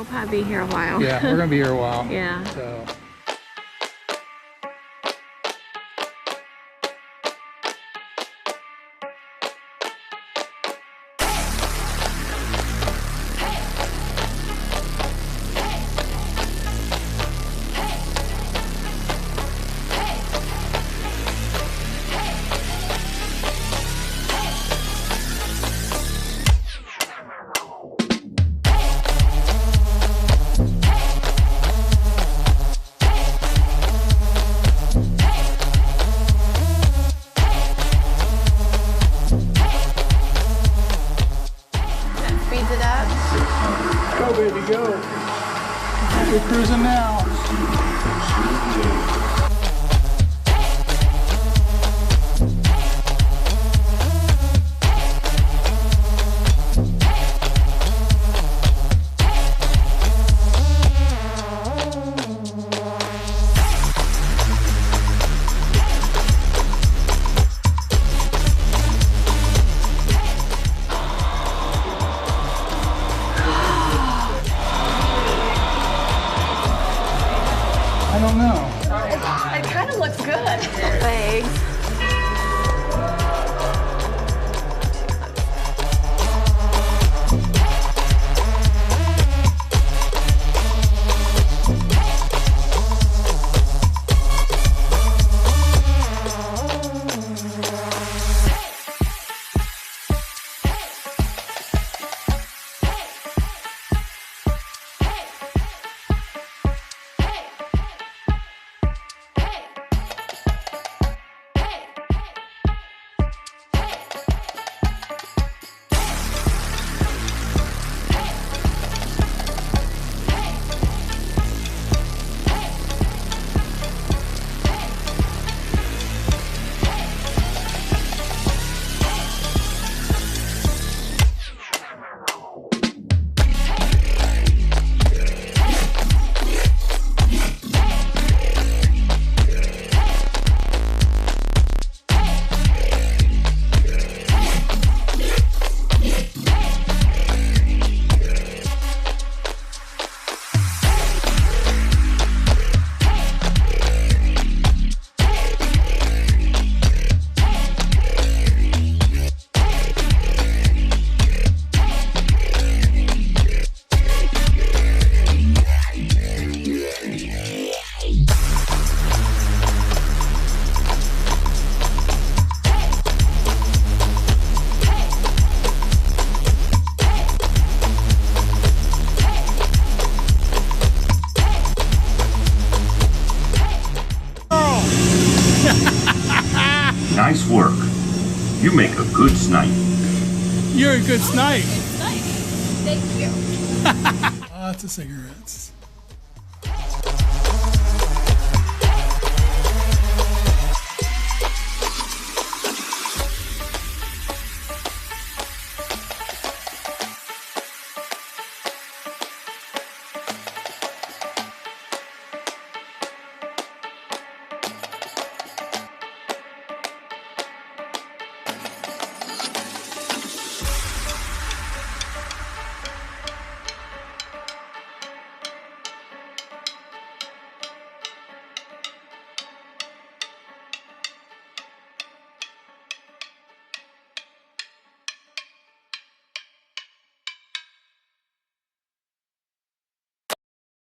We'll probably be here a while. Yeah, we're gonna be here a while. Yeah. So. Speeds it up. Go, baby, go. We're cruising now. I don't know. It kind of looks good. Thanks. Nice work. You make a good snipe. You're a good snipe. Thank you. Lots of cigarettes.